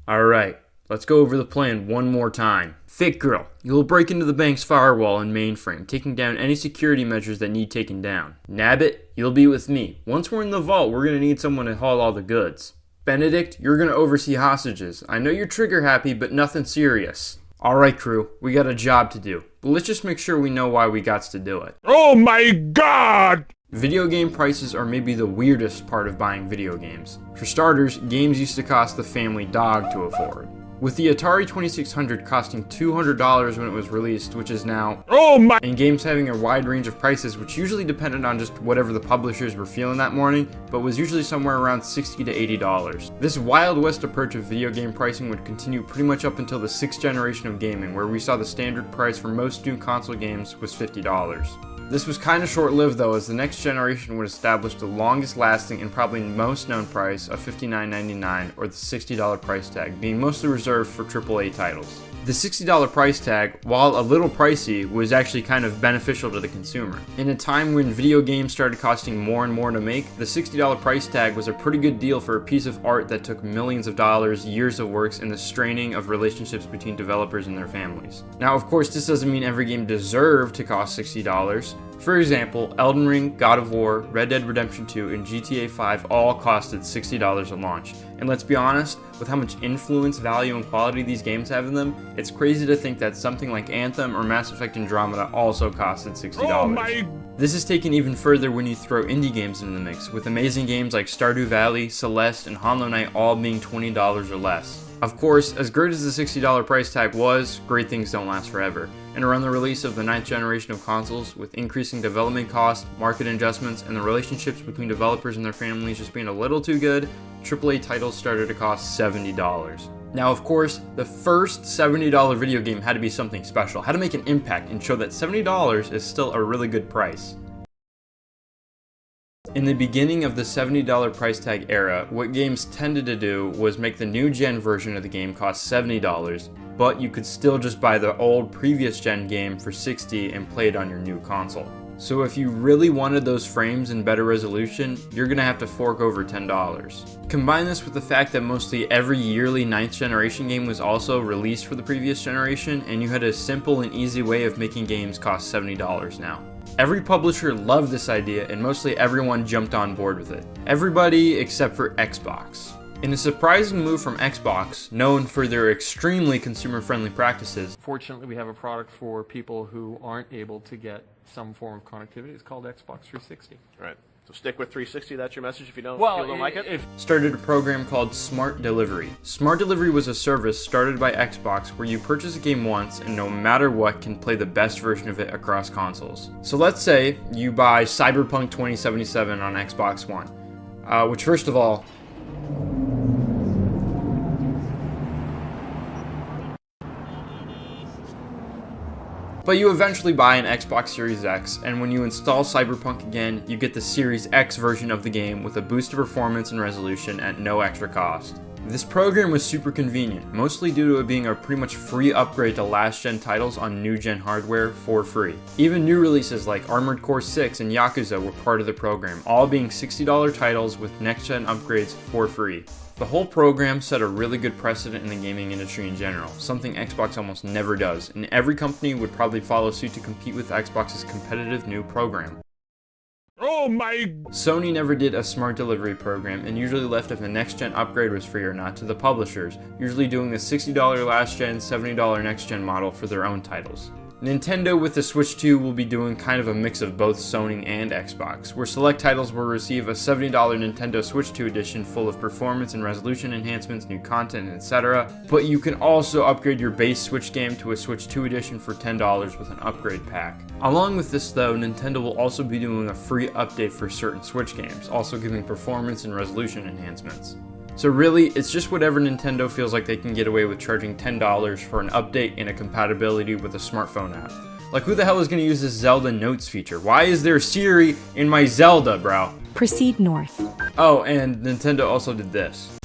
Alright, let's go over the plan one more time. Fake Girl, you will break into the bank's firewall and mainframe, taking down any security measures that need taken down. Nabbit, you'll be with me. Once we're in the vault, we're going to need someone to haul all the goods. Benedict, you're going to oversee hostages. I know you're trigger happy, but nothing serious. Alright crew, we got a job to do, but let's just make sure we know why we got to do it. Oh my god! Video game prices are maybe the weirdest part of buying video games. For starters, games used to cost the family dog to afford. With the Atari 2600 costing $200 when it was released, which is now, and games having a wide range of prices, which usually depended on just whatever the publishers were feeling that morning, but was usually somewhere around $60 to $80. This Wild West approach of video game pricing would continue pretty much up until the 6th generation of gaming, where we saw the standard price for most new console games was $50. This was kind of short-lived though, as the next generation would establish the longest lasting and probably most known price of $59.99, or the $60 price tag, being mostly reserved for AAA titles. The $60 price tag, while a little pricey, was actually kind of beneficial to the consumer. In a time when video games started costing more and more to make, the $60 price tag was a pretty good deal for a piece of art that took millions of dollars, years of works, and the straining of relationships between developers and their families. Now, of course, this doesn't mean every game deserved to cost $60. For example, Elden Ring, God of War, Red Dead Redemption 2, and GTA 5 all costed $60 at launch. And let's be honest, with how much influence, value, and quality these games have in them, it's crazy to think that something like Anthem or Mass Effect Andromeda also costed $60. This is taken even further when you throw indie games into the mix, with amazing games like Stardew Valley, Celeste, and Hollow Knight all being $20 or less. Of course, as great as the $60 price tag was, great things don't last forever. And around the release of the 9th generation of consoles, with increasing development costs, market adjustments, and the relationships between developers and their families just being a little too good, AAA titles started to cost $70. Now, of course, the first $70 video game had to be something special, had to make an impact and show that $70 is still a really good price. In the beginning of the $70 price tag era, what games tended to do was make the new gen version of the game cost $70, but you could still just buy the old previous gen game for $60 and play it on your new console. So if you really wanted those frames and better resolution, you're gonna have to fork over $10. Combine this with the fact that mostly every yearly 9th generation game was also released for the previous generation, and you had a simple and easy way of making games cost $70 now. Every publisher loved this idea, and mostly everyone jumped on board with it. Everybody except for Xbox. In a surprising move from Xbox, known for their extremely consumer-friendly practices, fortunately we have a product for people who aren't able to get some form of connectivity. It's called Xbox 360. Right. So stick with 360, that's your message if you don't like it? Started a program called Smart Delivery. Smart Delivery was a service started by Xbox where you purchase a game once and no matter what can play the best version of it across consoles. So let's say you buy Cyberpunk 2077 on Xbox One, which first of all, but you eventually buy an Xbox Series X, and when you install Cyberpunk again, you get the Series X version of the game with a boost of performance and resolution at no extra cost. This program was super convenient, mostly due to it being a pretty much free upgrade to last-gen titles on new-gen hardware for free. Even new releases like Armored Core 6 and Yakuza were part of the program, all being $60 titles with next-gen upgrades for free. The whole program set a really good precedent in the gaming industry in general, something Xbox almost never does, and every company would probably follow suit to compete with Xbox's competitive new program. Sony never did a smart delivery program and usually left if the next-gen upgrade was free or not to the publishers, usually doing the $60 last-gen, $70 next-gen model for their own titles. Nintendo with the Switch 2 will be doing kind of a mix of both Sony and Xbox, where select titles will receive a $70 Nintendo Switch 2 edition full of performance and resolution enhancements, new content, etc. But you can also upgrade your base Switch game to a Switch 2 edition for $10 with an upgrade pack. Along with this though, Nintendo will also be doing a free update for certain Switch games, also giving performance and resolution enhancements. So really, it's just whatever Nintendo feels like they can get away with charging $10 for an update and a compatibility with a smartphone app. Like, who the hell is going to use this Zelda Notes feature? Why is there Siri in my Zelda, bro? Proceed north. Oh, and Nintendo also did this.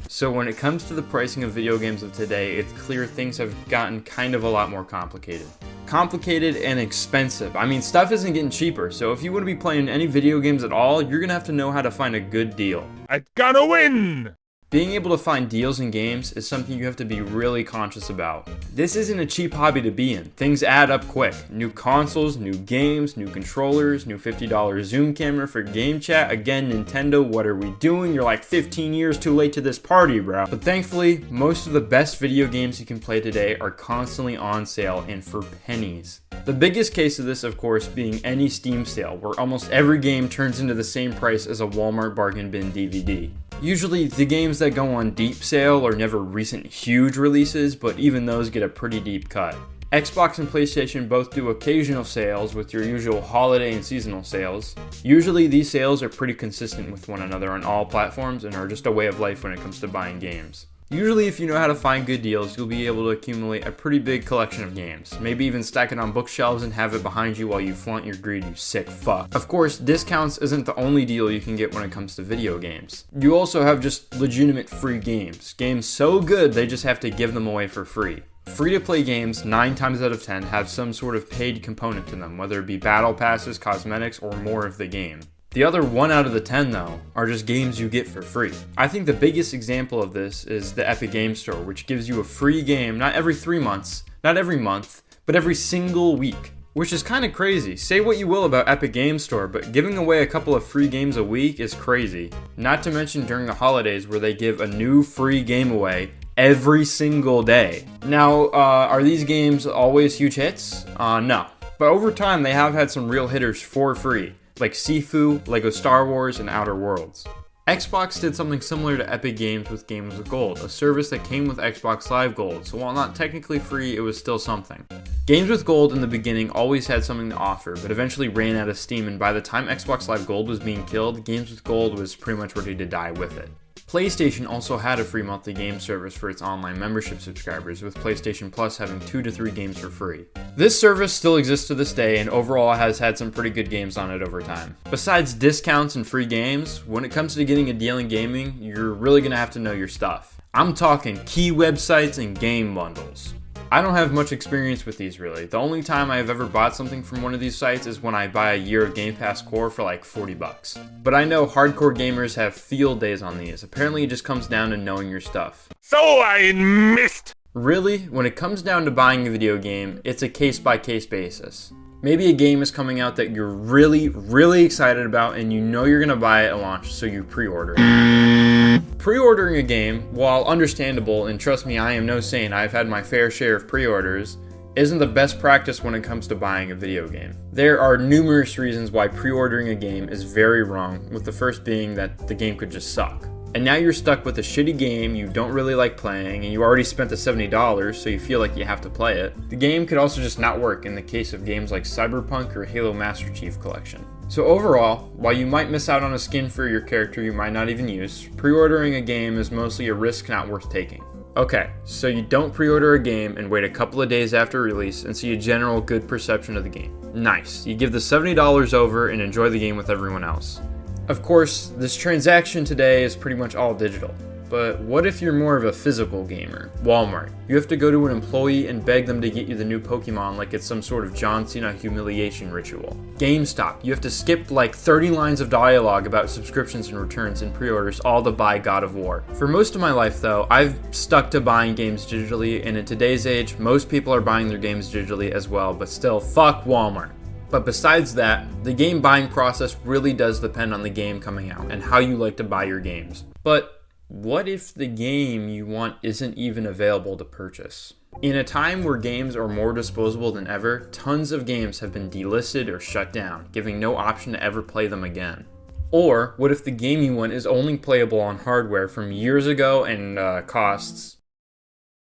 So when it comes to the pricing of video games of today, it's clear things have gotten kind of a lot more complicated. complicated, and expensive. I mean, stuff isn't getting cheaper, so if you want to be playing any video games at all, you're gonna have to know how to find a good deal. I'm gonna win! Being able to find deals in games is something you have to be really conscious about. This isn't a cheap hobby to be in. Things add up quick. New consoles, new games, new controllers, new $50 Zoom camera for game chat. Again, Nintendo, what are we doing? You're like 15 years too late to this party, bro. But thankfully, most of the best video games you can play today are constantly on sale and for pennies. The biggest case of this, of course, being any Steam sale, where almost every game turns into the same price as a Walmart bargain bin DVD. Usually, the games that go on deep sale are never recent huge releases, but even those get a pretty deep cut. Xbox and PlayStation both do occasional sales with your usual holiday and seasonal sales. Usually, these sales are pretty consistent with one another on all platforms and are just a way of life when it comes to buying games. Usually, if you know how to find good deals, you'll be able to accumulate a pretty big collection of games. Maybe even stack it on bookshelves and have it behind you while you flaunt your greed, you sick fuck. Of course, discounts isn't the only deal you can get when it comes to video games. You also have just legitimate free games. Games so good, they just have to give them away for free. Free-to-play games, 9 times out of 10, have some sort of paid component to them, whether it be battle passes, cosmetics, or more of the game. The other 1 out of the 10, though, are just games you get for free. I think the biggest example of this is the Epic Games Store, which gives you a free game not every 3 months, not every month, but every single week. Which is kind of crazy. Say what you will about Epic Games Store, but giving away a couple of free games a week is crazy. Not to mention during the holidays where they give a new free game away every single day. Now, are these games always huge hits? No. But over time, they have had some real hitters for free, like Sifu, Lego Star Wars, and Outer Worlds. Xbox did something similar to Epic Games with Games with Gold, a service that came with Xbox Live Gold, so while not technically free, it was still something. Games with Gold in the beginning always had something to offer, but eventually ran out of steam, and by the time Xbox Live Gold was being killed, Games with Gold was pretty much ready to die with it. PlayStation also had a free monthly game service for its online membership subscribers, with PlayStation Plus having 2 to 3 games for free. This service still exists to this day, and overall has had some pretty good games on it over time. Besides discounts and free games, when it comes to getting a deal in gaming, you're really gonna have to know your stuff. I'm talking key websites and game bundles. I don't have much experience with these really. The only time I've ever bought something from one of these sites is when I buy a year of Game Pass Core for like $40. But I know hardcore gamers have field days on these. Apparently it just comes down to knowing your stuff. So I missed! Really, when it comes down to buying a video game, it's a case-by-case basis. Maybe a game is coming out that you're really excited about and you know you're gonna buy it at launch, so you pre-order it. Pre-ordering a game, while understandable, and trust me, I am no saint, I've had my fair share of pre-orders, isn't the best practice when it comes to buying a video game. There are numerous reasons why pre-ordering a game is very wrong, with the first being that the game could just suck. And now you're stuck with a shitty game you don't really like playing, and you already spent the $70, so you feel like you have to play it. The game could also just not work in the case of games like Cyberpunk or Halo Master Chief Collection. So overall, while you might miss out on a skin for your character you might not even use, pre-ordering a game is mostly a risk not worth taking. Okay, so you don't pre-order a game and wait a couple of days after release and see a general good perception of the game. Nice, you give the $70 over and enjoy the game with everyone else. Of course, this transaction today is pretty much all digital. But what if you're more of a physical gamer? Walmart. You have to go to an employee and beg them to get you the new Pokemon like it's some sort of John Cena humiliation ritual. GameStop. You have to skip like 30 lines of dialogue about subscriptions and returns and pre-orders all to buy God of War. For most of my life though, I've stuck to buying games digitally, and in today's age, most people are buying their games digitally as well, but still, fuck Walmart. But besides that, the game buying process really does depend on the game coming out and how you like to buy your games. But what if the game you want isn't even available to purchase? In a time where games are more disposable than ever, tons of games have been delisted or shut down, giving no option to ever play them again. Or what if the game you want is only playable on hardware from years ago and costs?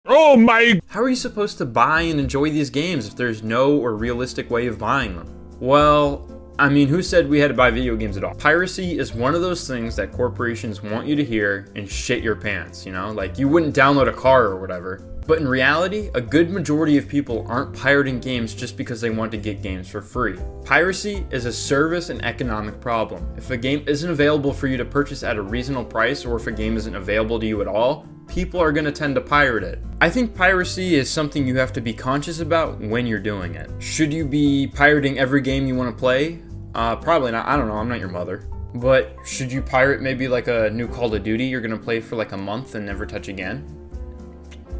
Oh my! How are you supposed to buy and enjoy these games if there's no or realistic way of buying them? Well, I mean, who said we had to buy video games at all? Piracy is one of those things that corporations want you to hear and shit your pants, you know? Like, you wouldn't download a car or whatever. But in reality, a good majority of people aren't pirating games just because they want to get games for free. Piracy is a service and economic problem. If a game isn't available for you to purchase at a reasonable price, or if a game isn't available to you at all, people are going to tend to pirate it. I think piracy is something you have to be conscious about when you're doing it. Should you be pirating every game you want to play? Probably not. I don't know. I'm not your mother. But should you pirate maybe like a new Call of Duty you're going to play for like a month and never touch again?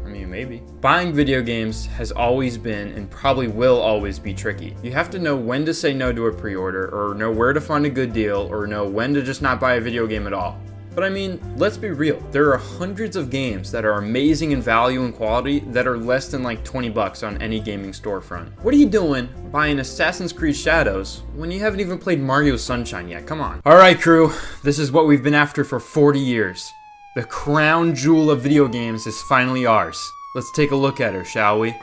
I mean, maybe. Buying video games has always been and probably will always be tricky. You have to know when to say no to a pre-order, or know where to find a good deal, or know when to just not buy a video game at all. But I mean, let's be real. There are hundreds of games that are amazing in value and quality that are less than like 20 bucks on any gaming storefront. What are you doing buying Assassin's Creed Shadows when you haven't even played Mario Sunshine yet? Come on. Alright crew, this is what we've been after for 40 years. The crown jewel of video games is finally ours. Let's take a look at her, shall we?